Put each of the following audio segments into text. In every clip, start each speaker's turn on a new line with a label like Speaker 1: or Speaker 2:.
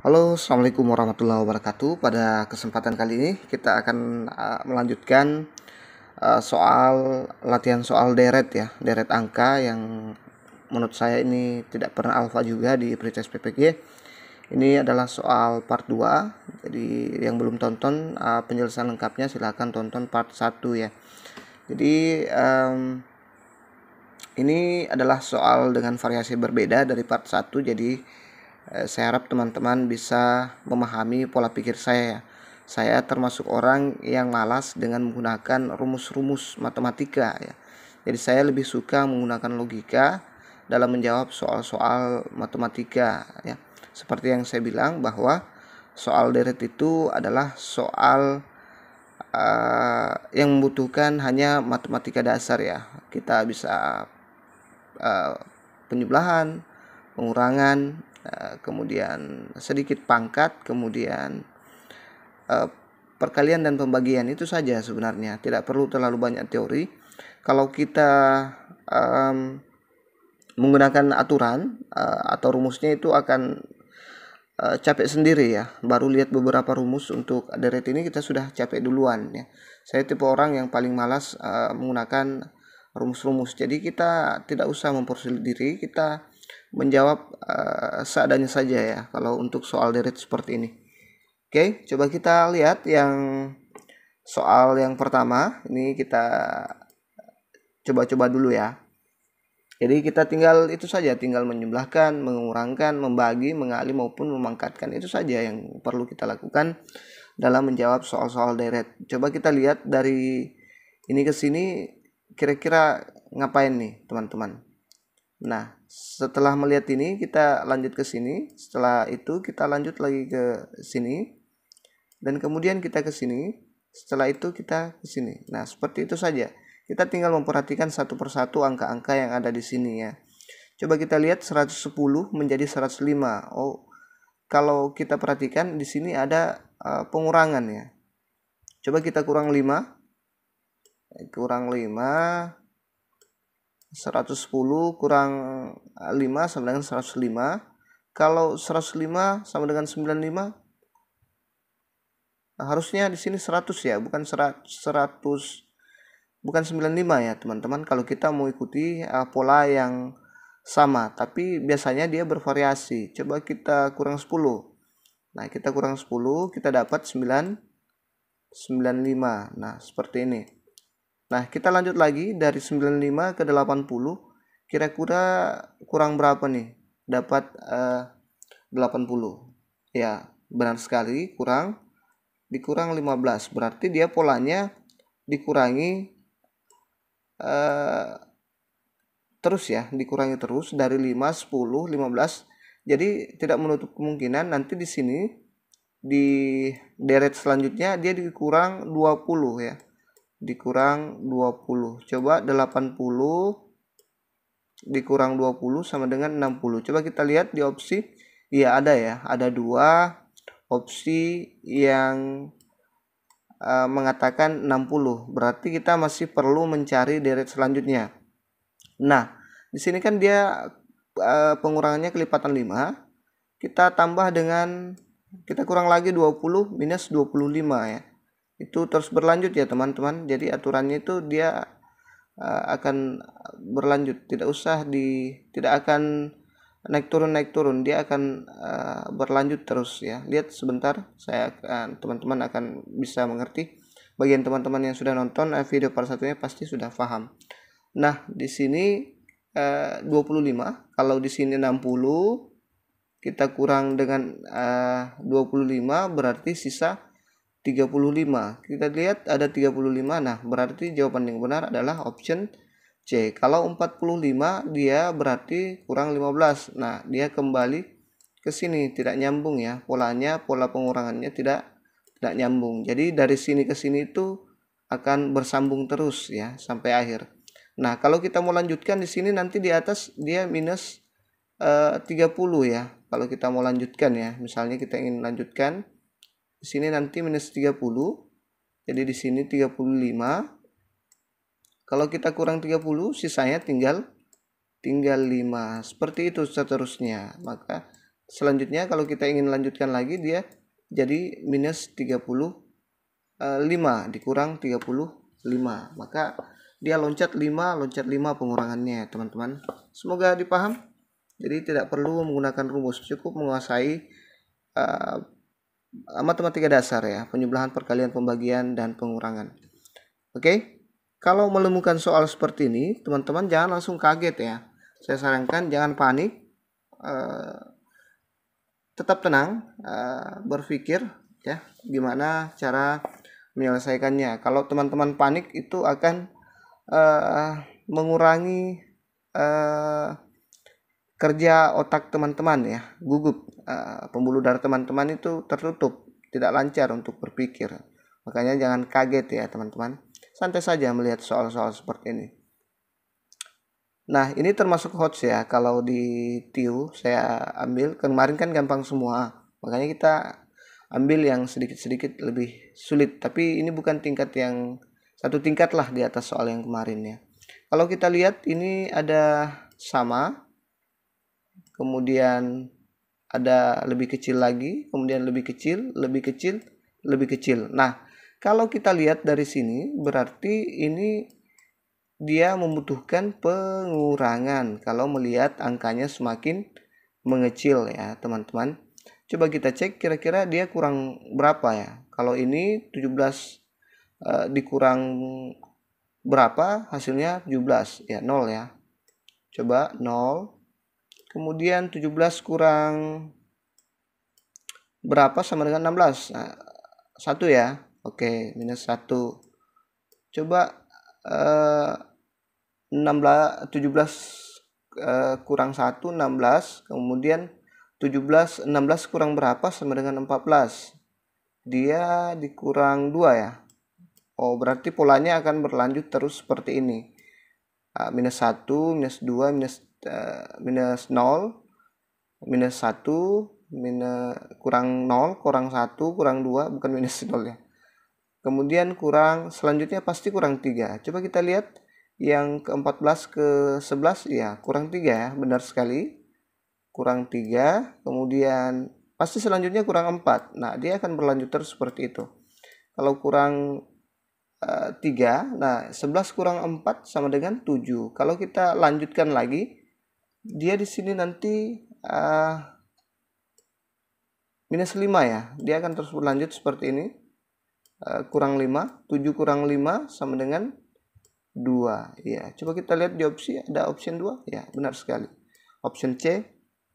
Speaker 1: Halo, assalamualaikum warahmatullahi wabarakatuh. Pada kesempatan kali ini kita akan melanjutkan latihan soal deret ya, deret angka yang menurut saya ini tidak pernah alfa juga di pretest PPG. Ini adalah soal part 2. Jadi yang belum tonton penjelasan lengkapnya silahkan tonton part 1 ya. Jadi ini adalah soal dengan variasi berbeda dari part 1. Jadi saya harap teman-teman bisa memahami pola pikir saya ya. Saya termasuk orang yang malas dengan menggunakan rumus-rumus matematika ya. Jadi saya lebih suka menggunakan logika dalam menjawab soal-soal matematika ya. Seperti yang saya bilang bahwa soal deret itu adalah soal yang membutuhkan hanya matematika dasar ya. Kita bisa penjumlahan, pengurangan, kemudian sedikit pangkat, kemudian perkalian dan pembagian, itu saja sebenarnya. Tidak perlu terlalu banyak teori. Kalau kita menggunakan aturan atau rumusnya itu akan capek sendiri ya. Baru lihat beberapa rumus untuk deret ini kita sudah capek duluan ya. Saya tipe orang yang paling malas menggunakan rumus-rumus. Jadi kita tidak usah mempersulit diri, kita menjawab seadanya saja ya kalau untuk soal deret seperti ini. Oke, coba kita lihat yang soal yang pertama. Ini kita coba-coba dulu ya. Jadi kita tinggal itu saja, tinggal menjumlahkan, mengurangkan, membagi, mengali maupun memangkatkan. Itu saja yang perlu kita lakukan dalam menjawab soal-soal deret. Coba kita lihat dari ini ke sini kira-kira ngapain nih teman-teman. Nah, setelah melihat ini kita lanjut ke sini. Setelah itu kita lanjut lagi ke sini. Dan kemudian kita ke sini. Setelah itu kita ke sini. Nah, seperti itu saja. Kita tinggal memperhatikan satu persatu angka-angka yang ada di sini ya. Coba kita lihat 110 menjadi 105. Oh, kalau kita perhatikan di sini ada pengurangan ya. Coba kita kurang 5. Kurang 5. 110 kurang 5 sama dengan 105. Kalau 105 sama dengan 95, harusnya di sini 100 ya, bukan 100, bukan 95 ya teman-teman. Kalau kita mau ikuti pola yang sama, tapi biasanya dia bervariasi. Coba kita kurang 10. Nah, kita kurang 10, kita dapat 95. Nah, seperti ini. Nah, kita lanjut lagi dari 95 ke 80. Kira-kira kurang berapa nih? Dapat 80. Ya, benar sekali, dikurang 15. Berarti dia polanya dikurangi terus ya, dikurangi terus dari 5, 10, 15. Jadi tidak menutup kemungkinan nanti di sini di deret selanjutnya dia dikurang 20 ya. Dikurang 20. Coba 80 dikurang 20 sama dengan 60. Coba kita lihat di opsi. Iya ada ya, ada dua opsi yang mengatakan 60. Berarti kita masih perlu mencari deret selanjutnya. Nah, di sini kan dia pengurangannya kelipatan 5. Kita tambah dengan, kita kurang lagi 20 minus 25 ya. Itu terus berlanjut ya teman-teman. Jadi aturannya itu dia akan berlanjut, tidak akan naik turun, dia akan berlanjut terus ya. Lihat sebentar, teman-teman akan bisa mengerti. Bagian teman-teman yang sudah nonton video part satunya pasti sudah paham. Nah, di sini 25, kalau di sini 60, kita kurang dengan 25 berarti sisa 35. Kita lihat ada 35. Nah, berarti jawaban yang benar adalah option C. Kalau 45 dia berarti kurang 15. Nah, dia kembali ke sini, tidak nyambung ya. Pola pengurangannya tidak nyambung. Jadi dari sini ke sini itu akan bersambung terus ya sampai akhir. Nah, kalau kita mau lanjutkan di sini nanti di atas dia minus 30 ya. Kalau kita mau lanjutkan ya, misalnya kita ingin lanjutkan di sini nanti minus 30. Jadi di sini 35. Kalau kita kurang 30, sisanya tinggal 5. Seperti itu seterusnya. Maka selanjutnya kalau kita ingin lanjutkan lagi, dia jadi minus 35 dikurang 35. Maka dia loncat 5 pengurangannya, teman-teman. Semoga dipaham. Jadi tidak perlu menggunakan rumus, cukup menguasai matematika dasar ya, penjumlahan, perkalian, pembagian, dan pengurangan. Oke, kalau menemukan soal seperti ini, teman-teman jangan langsung kaget ya. Saya sarankan jangan panik, tetap tenang, berpikir ya gimana cara menyelesaikannya. Kalau teman-teman panik itu akan mengurangi kerja otak teman-teman ya, gugup, pembuluh darah teman-teman itu tertutup, tidak lancar untuk berpikir. Makanya jangan kaget ya teman-teman, santai saja melihat soal-soal seperti ini. Nah, ini termasuk HOTS ya. Kalau di TIU saya ambil kemarin kan gampang semua, makanya kita ambil yang sedikit-sedikit lebih sulit. Tapi ini bukan tingkat yang satu tingkat lah di atas soal yang kemarin ya. Kalau kita lihat ini ada sama, kemudian ada lebih kecil lagi, kemudian lebih kecil, lebih kecil, lebih kecil. Nah, kalau kita lihat dari sini berarti ini dia membutuhkan pengurangan kalau melihat angkanya semakin mengecil ya teman-teman. Coba kita cek kira-kira dia kurang berapa ya. Kalau ini 17 dikurang berapa, hasilnya 17 ya, 0 ya. Coba 0. Kemudian 17 kurang berapa sama dengan 16? Nah, 1 ya. Oke, minus 1. Coba 17 kurang 1, 16. Kemudian 16 kurang berapa sama dengan 14? Dia dikurang 2 ya. Oh, berarti polanya akan berlanjut terus seperti ini. Minus 1, minus 2, minus 0, minus 1, kurang 0, kurang 1, kurang 2, bukan minus 0 ya. Kemudian kurang, selanjutnya pasti kurang 3. Coba kita lihat yang ke-14 ke-11 ya, kurang 3 ya, benar sekali. Kurang 3, kemudian pasti selanjutnya kurang 4. Nah, dia akan berlanjut terus seperti itu. Kalau kurang 3, nah 11 kurang 4 sama dengan 7. Kalau kita lanjutkan lagi, dia di sini nanti minus 5 ya. Dia akan terus berlanjut seperti ini. Kurang 5, 7 kurang 5 sama dengan 2. Ya, coba kita lihat di opsi, ada option 2. Ya, benar sekali. Option C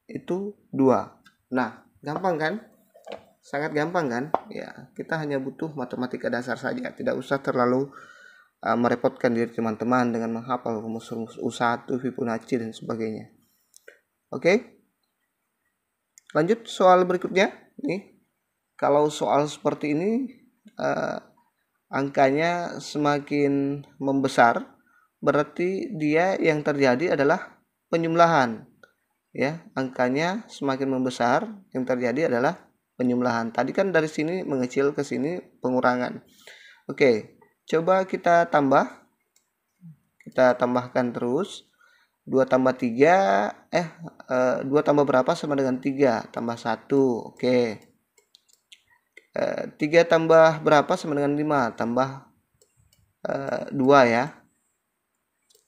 Speaker 1: itu 2. Nah, gampang kan? Sangat gampang kan? Ya, kita hanya butuh matematika dasar saja, tidak usah terlalu merepotkan diri teman-teman dengan menghafal rumus-rumus U1, Fibonacci dan sebagainya. Oke. Lanjut soal berikutnya. Nih. Kalau soal seperti ini angkanya semakin membesar, berarti dia yang terjadi adalah penjumlahan. Ya, angkanya semakin membesar, yang terjadi adalah penjumlahan. Tadi kan dari sini mengecil ke sini pengurangan. Oke, coba kita tambah. Kita tambahkan terus. 2 tambah 3, 2 tambah berapa sama dengan 3? Tambah 1. Oke. 3 tambah berapa sama dengan 5? Tambah 2 ya.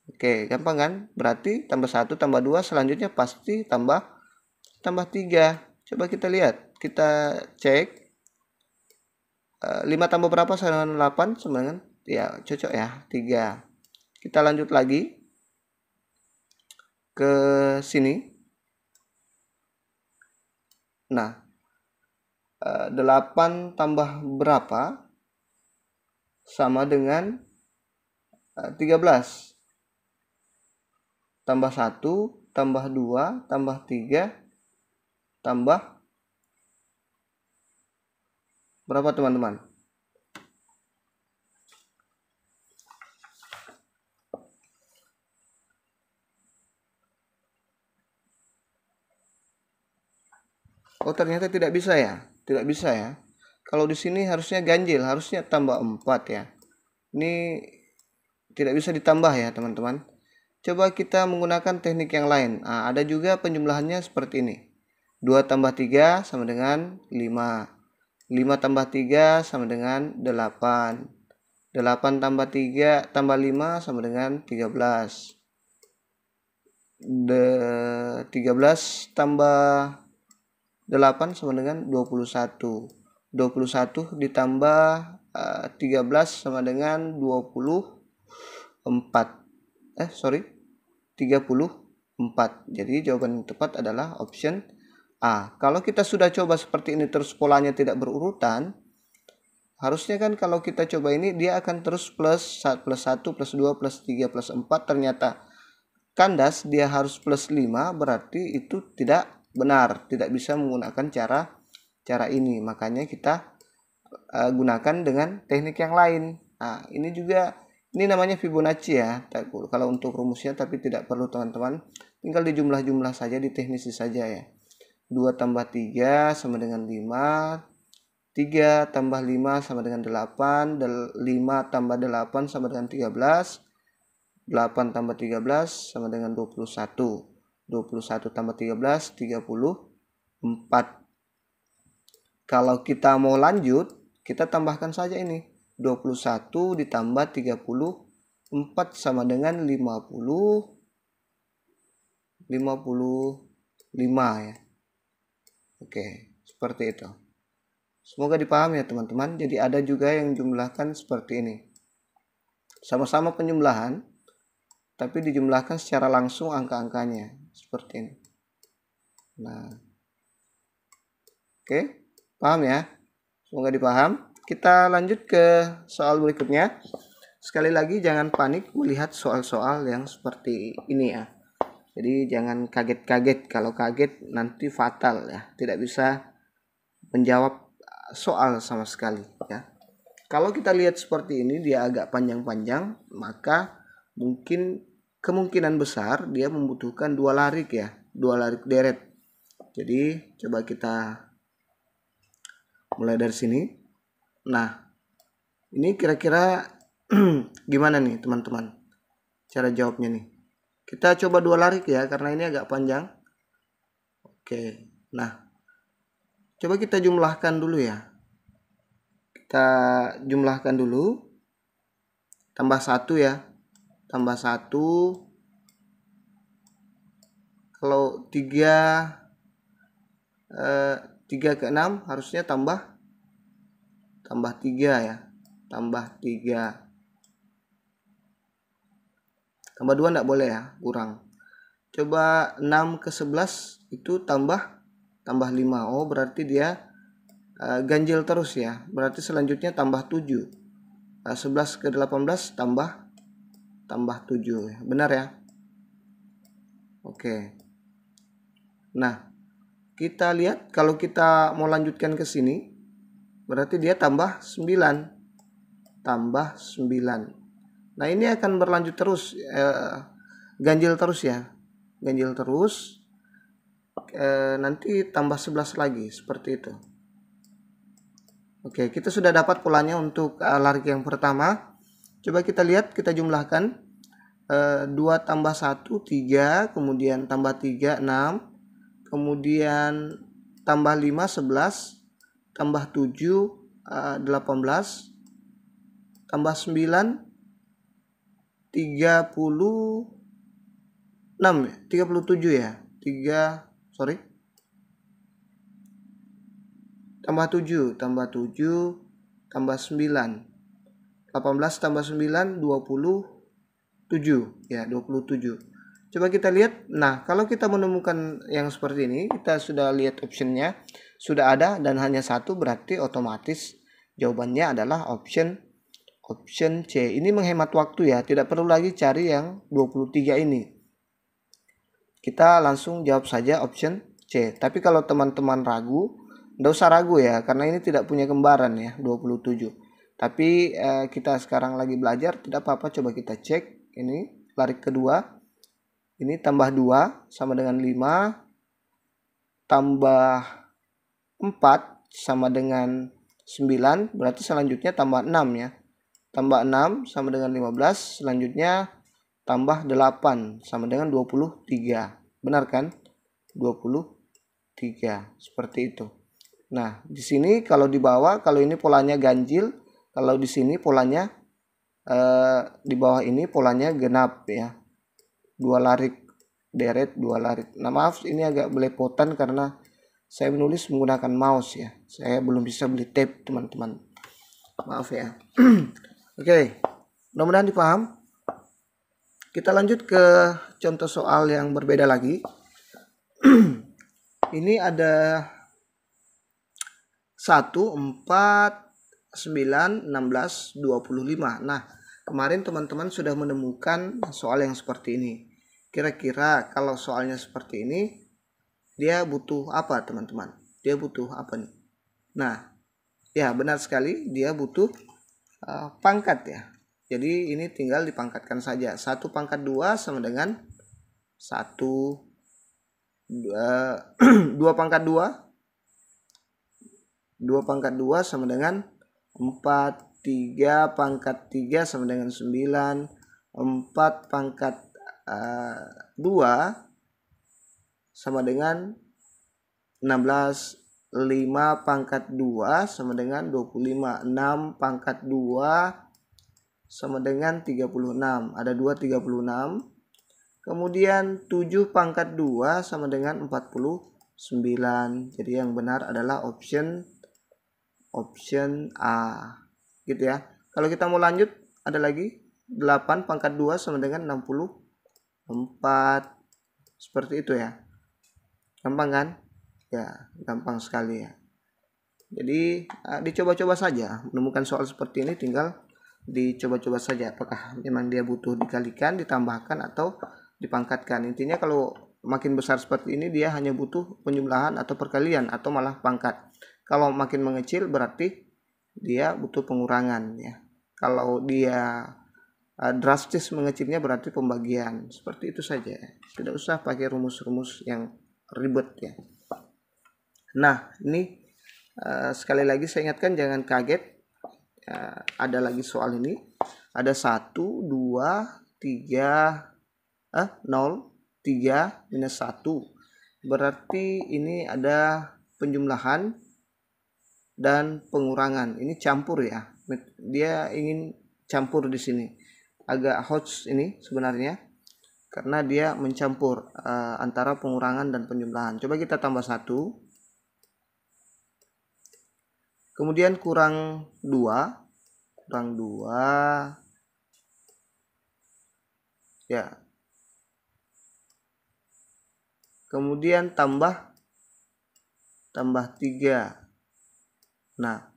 Speaker 1: Oke, gampang kan? Berarti tambah 1 tambah 2 selanjutnya pasti tambah 3. Coba kita lihat, kita cek 5 tambah berapa sama dengan 8 sama dengan, ya cocok ya, 3. Kita lanjut lagi ke sini. Nah, 8 tambah berapa sama dengan 13. Tambah 1, tambah 2, tambah 3, tambah berapa teman-teman? Oh, ternyata tidak bisa ya? Tidak bisa ya. Kalau di sini harusnya ganjil, harusnya tambah 4 ya. Ini tidak bisa ditambah ya, teman-teman. Coba kita menggunakan teknik yang lain. Nah, ada juga penjumlahannya seperti ini. 2 tambah 3 sama dengan 5. 5 tambah 3 sama dengan 8. 8 tambah 3 tambah 5 sama dengan 13. 13 tambah 8 sama dengan 21. 21 ditambah 13 sama dengan 24. 34. Jadi jawaban yang tepat adalah option A. Kalau kita sudah coba seperti ini terus polanya tidak berurutan, harusnya kan kalau kita coba ini dia akan terus plus 1 plus 2 plus 3 plus 4, ternyata kandas dia harus plus 5, berarti itu tidak benar, tidak bisa menggunakan cara ini. Makanya kita gunakan dengan teknik yang lain. Nah, ini namanya Fibonacci ya. Kalau untuk rumusnya tapi tidak perlu teman-teman, tinggal dijumlah-jumlah saja, diteknisi saja ya. 2 tambah 3 sama dengan 5. 3 tambah 5 sama dengan 8. 5 tambah 8 sama dengan 13. 8 tambah 13 sama dengan 21. 21 tambah 13, 34. Kalau kita mau lanjut, kita tambahkan saja ini. 21 ditambah 34 sama dengan 55 ya. Oke, seperti itu. Semoga dipahami ya teman-teman. Jadi ada juga yang jumlahkan seperti ini. Sama-sama penjumlahan, tapi dijumlahkan secara langsung angka-angkanya. Seperti ini. Nah, oke, paham ya? Semoga dipaham. Kita lanjut ke soal berikutnya. Sekali lagi jangan panik melihat soal-soal yang seperti ini ya. Jadi jangan kaget-kaget. Kalau kaget nanti fatal ya. Tidak bisa menjawab soal sama sekali ya. Kalau kita lihat seperti ini dia agak panjang-panjang, maka kemungkinan besar dia membutuhkan 2 larik ya, 2 larik deret. Jadi coba kita mulai dari sini. Nah, ini kira-kira gimana nih teman-teman cara jawabnya nih? Kita coba 2 larik ya, karena ini agak panjang. Oke, nah coba kita jumlahkan dulu ya. Kita jumlahkan dulu. Tambah 1 ya. Tambah 1. Kalau 3 ke 6 harusnya tambah 3 ya. Tambah 3. Tambah 2 enggak boleh ya, kurang. Coba 6 ke 11 itu tambah 5. Oh, berarti dia ganjil terus ya. Berarti selanjutnya tambah 7. 11 ke 18 tambah 7. Benar ya? Oke. Nah, kita lihat kalau kita mau lanjutkan ke sini, berarti dia tambah 9. Tambah 9. Nah, ini akan berlanjut terus, ganjil terus ya. Ganjil terus. Nanti tambah 11 lagi, seperti itu. Oke, kita sudah dapat polanya untuk larik yang pertama. Coba kita lihat, kita jumlahkan. 2 tambah 1, 3. Kemudian tambah 3, 6. Kemudian tambah 5, 11. Tambah 7, 18. Tambah 9, 37 ya. Tambah 7, tambah 9. 18 tambah 9, 27 ya, 27. Coba kita lihat. Nah, kalau kita menemukan yang seperti ini, kita sudah lihat optionnya sudah ada dan hanya satu, berarti otomatis jawabannya adalah option C. Ini menghemat waktu ya, tidak perlu lagi cari yang 23 ini. Kita langsung jawab saja option C. Tapi kalau teman-teman ragu, tidak usah ragu ya, karena ini tidak punya kembaran ya, 27. Tapi kita sekarang lagi belajar, tidak apa-apa, coba kita cek. Ini larik kedua. Ini tambah 2 sama dengan 5. Tambah 4 sama dengan 9. Berarti selanjutnya tambah 6 ya. Tambah 6 sama dengan 15. Selanjutnya tambah 8 sama dengan 23. Benar kan? 23. 3 seperti itu. Nah, di sini kalau di bawah, kalau ini polanya ganjil, kalau di sini polanya di bawah ini polanya genap ya. 2 larik deret, 2 larik. Nah, maaf ini agak belepotan karena saya menulis menggunakan mouse ya. Saya belum bisa beli tape, teman-teman. Maaf ya. Oke. Mudah-mudahan dipaham. Kita lanjut ke contoh soal yang berbeda lagi. Ini ada 1, 4, 9, 16, 25. Nah, kemarin teman-teman sudah menemukan soal yang seperti ini. Kira-kira kalau soalnya seperti ini, dia butuh apa teman-teman? Dia butuh apa nih? Nah, ya benar sekali, dia butuh pangkat ya. Jadi ini tinggal dipangkatkan saja. 1 pangkat 2 sama dengan 1, 2 pangkat 2. 2 pangkat 2 sama dengan 4, 3 pangkat 3 sama dengan 9, 4 pangkat 2 sama dengan 16, 5 pangkat 2 sama dengan 25, 6 pangkat 2 sama dengan 36, ada 2 36. Kemudian 7 pangkat 2 sama dengan 49. Jadi yang benar adalah option A gitu ya. Kalau kita mau lanjut ada lagi 8 pangkat 2 sama dengan 64. Seperti itu ya. Gampang kan? Ya, gampang sekali ya. Jadi dicoba-coba saja. Menemukan soal seperti ini tinggal dicoba-coba saja apakah memang dia butuh dikalikan, ditambahkan atau dipangkatkan. Intinya kalau makin besar seperti ini dia hanya butuh penjumlahan atau perkalian atau malah pangkat. Kalau makin mengecil berarti dia butuh pengurangan ya. Kalau dia drastis mengecilnya berarti pembagian. Seperti itu saja. Tidak usah pakai rumus-rumus yang ribet ya. Nah, ini sekali lagi saya ingatkan jangan kaget. Ada lagi soal ini. Ada 1, 2, 3, 0, 3, minus 1. Berarti ini ada penjumlahan dan pengurangan. Ini campur ya. Dia ingin campur di sini. Agak hoax ini sebenarnya. Karena dia mencampur antara pengurangan dan penjumlahan. Coba kita tambah 1. Kemudian kurang 2. Kurang 2. Ya. Kemudian tambah 3. Nah,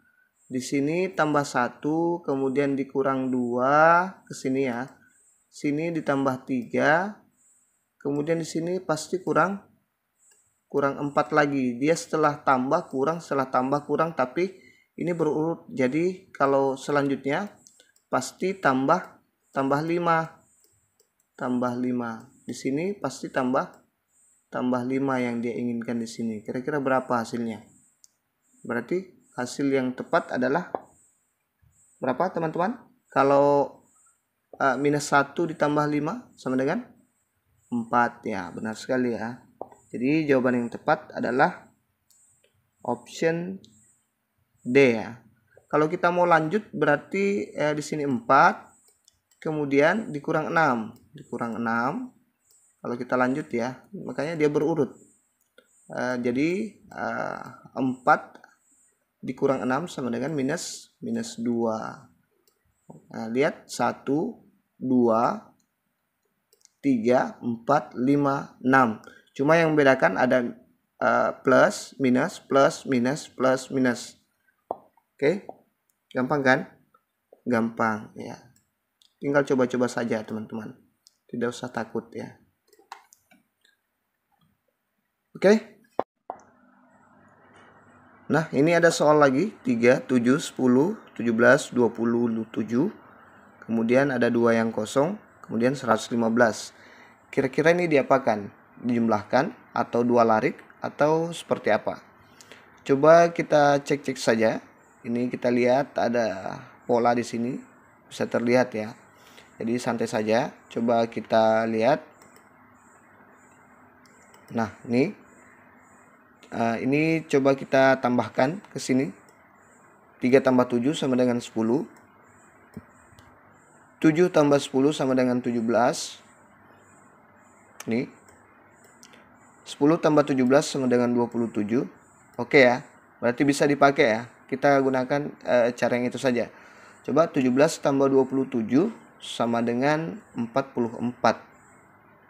Speaker 1: di sini tambah 1, kemudian dikurang 2 ke sini ya. Sini ditambah 3. Kemudian di sini pasti kurang 4 lagi. Dia setelah tambah kurang, setelah tambah kurang, tapi ini berurut. Jadi kalau selanjutnya pasti tambah 5. Tambah 5. Di sini pasti tambah 5 yang dia inginkan di sini. Kira-kira berapa hasilnya? Berarti hasil yang tepat adalah berapa teman-teman? Kalau minus 1 ditambah 5 sama dengan 4 ya, benar sekali ya. Jadi jawaban yang tepat adalah option D ya. Kalau kita mau lanjut berarti di sini 4, kemudian dikurang 6. Kalau kita lanjut ya, makanya dia berurut. Jadi 4 dikurang 6 sama dengan minus 2. Nah, lihat 1, 2, 3, 4, 5, 6. Cuma yang membedakan ada plus, minus, plus, minus, plus, minus. Oke, gampang kan? Gampang ya. Tinggal coba-coba saja teman-teman. Tidak usah takut ya. Oke. Nah, ini ada soal lagi. 3, 7, 10, 17, 27. Kemudian ada 2 yang kosong. Kemudian 115. Kira-kira ini diapakan? Dijumlahkan atau 2 larik atau seperti apa? Coba kita cek-cek saja. Ini kita lihat ada pola di sini. Bisa terlihat ya. Jadi santai saja. Coba kita lihat. Nah, ini Ini coba kita tambahkan ke sini. 3 tambah 7 sama dengan 10. 7 tambah 10 sama dengan 17. Nih. 10 tambah 17 sama dengan 27. Oke ya. Berarti bisa dipakai ya. Kita gunakan cara yang itu saja. Coba 17 tambah 27 sama dengan 44.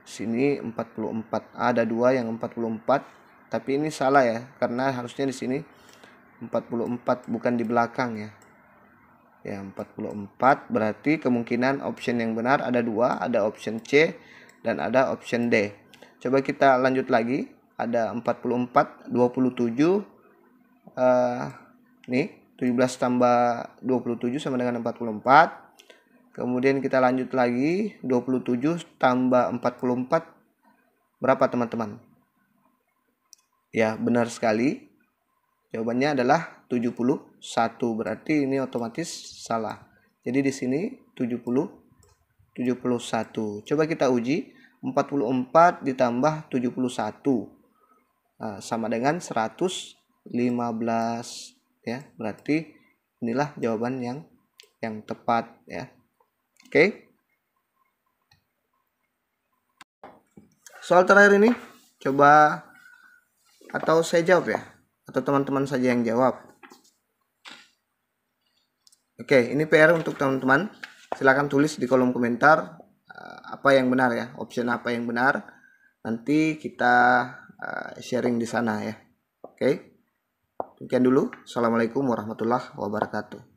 Speaker 1: Sini 44. Ada 2 yang 44, tapi ini salah ya, karena harusnya di sini 44 bukan di belakang ya. Ya, 44 berarti kemungkinan option yang benar ada 2, ada option C dan ada option D. Coba kita lanjut lagi. Ada 44, 27 nih, 17 tambah 27 sama dengan 44. Kemudian kita lanjut lagi, 27 tambah 44 berapa teman-teman? Ya, benar sekali. Jawabannya adalah 71. Berarti ini otomatis salah. Jadi di sini 71. Coba kita uji. 44 ditambah 71 sama dengan 115 ya. Berarti inilah jawaban yang tepat ya. Oke. Soal terakhir ini coba, atau saya jawab ya, atau teman-teman saja yang jawab. Oke, ini PR untuk teman-teman. Silahkan tulis di kolom komentar apa yang benar ya, option apa yang benar. Nanti kita sharing di sana ya. Oke. Demikian dulu. Assalamualaikum warahmatullahi wabarakatuh.